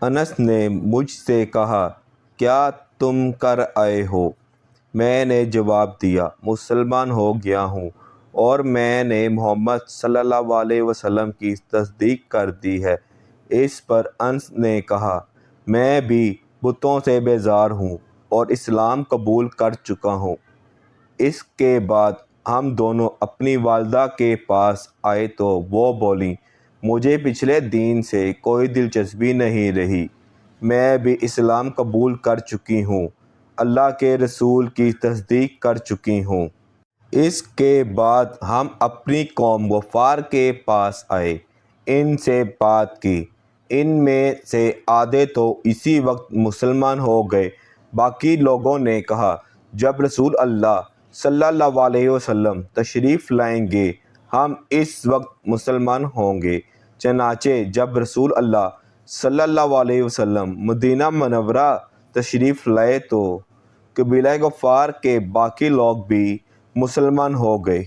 انس نے مجھ سے کہا کیا تم کر آئے ہو؟ میں نے جواب دیا مسلمان ہو گیا ہوں اور میں نے محمد صلی اللہ علیہ وسلم کی تصدیق کر دی ہے۔ اس پر انس نے کہا میں بھی بتوں سے بیزار ہوں اور اسلام قبول کر چکا ہوں۔ اس کے بعد ہم دونوں اپنی والدہ کے پاس آئے تو وہ بولیں مجھے پچھلے دین سے کوئی دلچسپی نہیں رہی، میں بھی اسلام قبول کر چکی ہوں، اللہ کے رسول کی تصدیق کر چکی ہوں۔ اس کے بعد ہم اپنی قوم غفار کے پاس آئے، ان سے بات کی، ان میں سے آدھے تو اسی وقت مسلمان ہو گئے۔ باقی لوگوں نے کہا جب رسول اللہ صلی اللہ علیہ وسلم تشریف لائیں گے ہم اس وقت مسلمان ہوں گے۔ چنانچہ جب رسول اللہ صلی اللہ علیہ وسلم مدینہ منورہ تشریف لائے تو قبیلہ غفار کے باقی لوگ بھی مسلمان ہو گئے۔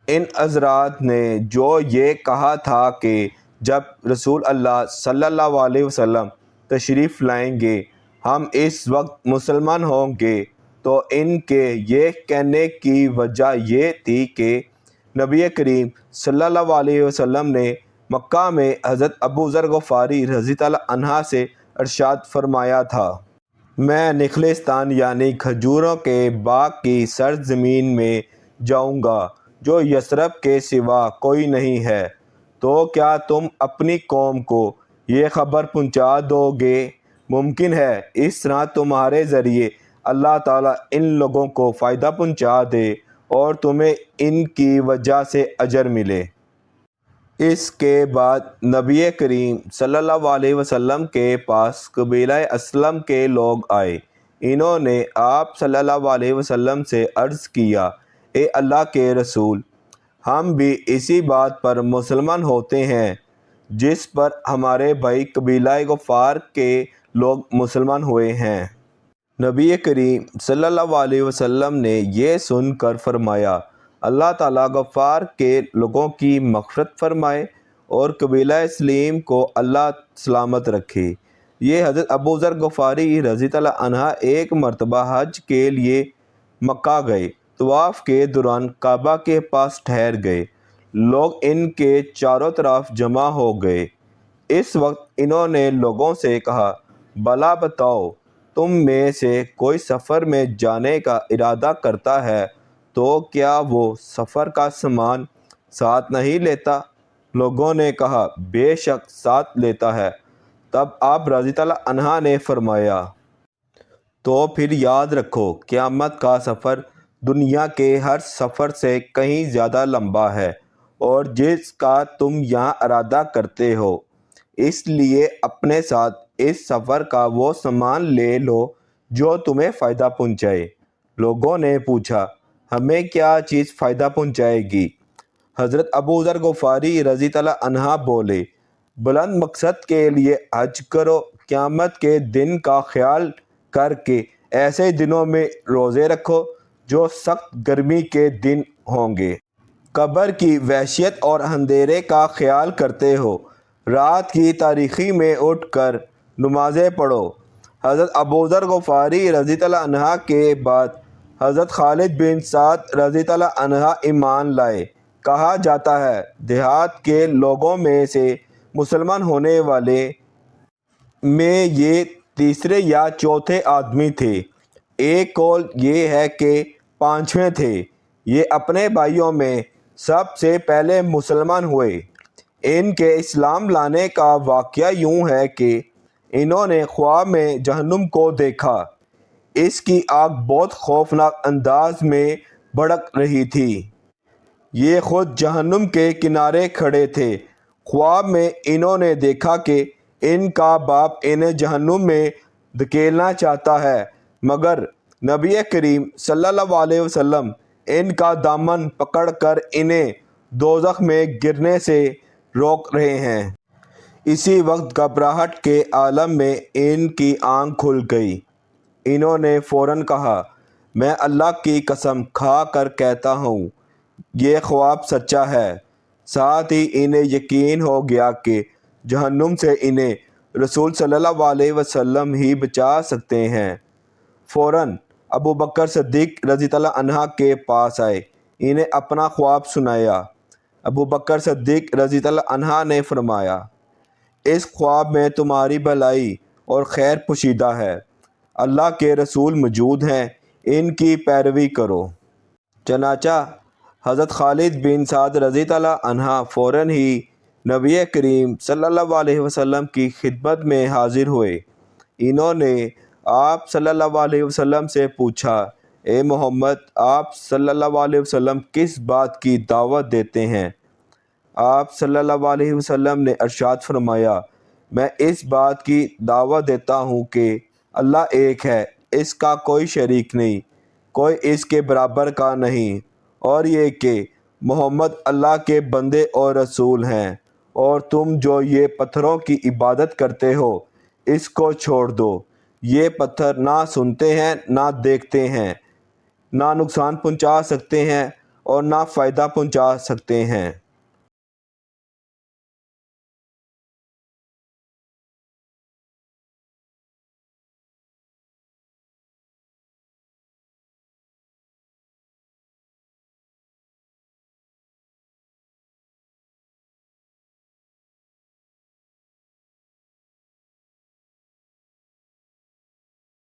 ان حضرات نے جو یہ کہا تھا کہ جب رسول اللہ صلی اللہ علیہ وسلم تشریف لائیں گے ہم اس وقت مسلمان ہوں گے، تو ان کے یہ کہنے کی وجہ یہ تھی کہ نبی کریم صلی اللہ علیہ وسلم نے مکہ میں حضرت ابو ذر غفاری رضی اللہ عنہ سے ارشاد فرمایا تھا میں نخلستان یعنی کھجوروں کے باغ کی سرزمین میں جاؤں گا جو یثرب کے سوا کوئی نہیں ہے، تو کیا تم اپنی قوم کو یہ خبر پہنچا دو گے؟ ممکن ہے اس طرح تمہارے ذریعے اللہ تعالیٰ ان لوگوں کو فائدہ پہنچا دے اور تمہیں ان کی وجہ سے اجر ملے۔ اس کے بعد نبی کریم صلی اللہ علیہ وسلم کے پاس قبیلہ اسلم کے لوگ آئے۔ انہوں نے آپ صلی اللہ علیہ وسلم سے عرض کیا اے اللہ کے رسول، ہم بھی اسی بات پر مسلمان ہوتے ہیں جس پر ہمارے بھائی قبیلہ غفار کے لوگ مسلمان ہوئے ہیں۔ نبی کریم صلی اللہ علیہ وسلم نے یہ سن کر فرمایا اللہ تعالیٰ غفار کے لوگوں کی مغفرت فرمائے اور قبیلہ اسلم کو اللہ سلامت رکھے۔ یہ حضرت ابو ذر غفاری رضی اللہ عنہ ایک مرتبہ حج کے لیے مکہ گئے، طواف کے دوران کعبہ کے پاس ٹھہر گئے، لوگ ان کے چاروں طرف جمع ہو گئے۔ اس وقت انہوں نے لوگوں سے کہا بھلا بتاؤ تم میں سے کوئی سفر میں جانے کا ارادہ کرتا ہے تو کیا وہ سفر کا سامان ساتھ نہیں لیتا؟ لوگوں نے کہا بے شک ساتھ لیتا ہے۔ تب آپ رضی اللہ عنہ نے فرمایا تو پھر یاد رکھو قیامت کا سفر دنیا کے ہر سفر سے کہیں زیادہ لمبا ہے اور جس کا تم یہاں ارادہ کرتے ہو، اس لیے اپنے ساتھ اس سفر کا وہ سامان لے لو جو تمہیں فائدہ پہنچائے۔ لوگوں نے پوچھا ہمیں کیا چیز فائدہ پہنچائے گی؟ حضرت ابو ذر غفاری رضی اللہ عنہ بولے بلند مقصد کے لیے حج کرو، قیامت کے دن کا خیال کر کے ایسے دنوں میں روزے رکھو جو سخت گرمی کے دن ہوں گے، قبر کی وحشیت اور اندھیرے کا خیال کرتے ہو، رات کی تاریکی میں اٹھ کر نمازیں پڑھو۔ حضرت ابو ذر غفاری رضی اللہ عنہ کے بعد حضرت خالد بن سعد رضی اللہ عنہ ایمان لائے۔ کہا جاتا ہے دیہات کے لوگوں میں سے مسلمان ہونے والے میں یہ تیسرے یا چوتھے آدمی تھے، ایک قول یہ ہے کہ پانچویں تھے۔ یہ اپنے بھائیوں میں سب سے پہلے مسلمان ہوئے۔ ان کے اسلام لانے کا واقعہ یوں ہے کہ انہوں نے خواب میں جہنم کو دیکھا، اس کی آگ بہت خوفناک انداز میں بھڑک رہی تھی۔ یہ خود جہنم کے کنارے کھڑے تھے۔ خواب میں انہوں نے دیکھا کہ ان کا باپ انہیں جہنم میں دھکیلنا چاہتا ہے، مگر نبی کریم صلی اللہ علیہ وسلم ان کا دامن پکڑ کر انہیں دوزخ میں گرنے سے روک رہے ہیں۔ اسی وقت گھبراہٹ کے عالم میں ان کی آنکھ کھل گئی۔ انہوں نے فوراً کہا میں اللہ کی قسم کھا کر کہتا ہوں یہ خواب سچا ہے۔ ساتھ ہی انہیں یقین ہو گیا کہ جہنم سے انہیں رسول صلی اللہ علیہ وسلم ہی بچا سکتے ہیں۔ فوراً ابو بکر صدیق رضی اللہ عنہ کے پاس آئے، انہیں اپنا خواب سنایا۔ ابو بکر صدیق رضی اللہ عنہ نے فرمایا، اس خواب میں تمہاری بھلائی اور خیر پوشیدہ ہے، اللہ کے رسول موجود ہیں، ان کی پیروی کرو۔ چنانچہ حضرت خالد بن سعد رضی اللہ عنہ فوراً ہی نبی کریم صلی اللہ علیہ وسلم کی خدمت میں حاضر ہوئے۔ انہوں نے آپ صلی اللہ علیہ وسلم سے پوچھا، اے محمد، آپ صلی اللہ علیہ وسلم کس بات کی دعوت دیتے ہیں؟ آپ صلی اللہ علیہ وسلم نے ارشاد فرمایا، میں اس بات کی دعوت دیتا ہوں کہ اللہ ایک ہے، اس کا کوئی شریک نہیں، کوئی اس کے برابر کا نہیں، اور یہ کہ محمد اللہ کے بندے اور رسول ہیں، اور تم جو یہ پتھروں کی عبادت کرتے ہو اس کو چھوڑ دو۔ یہ پتھر نہ سنتے ہیں، نہ دیکھتے ہیں، نہ نقصان پہنچا سکتے ہیں اور نہ فائدہ پہنچا سکتے ہیں۔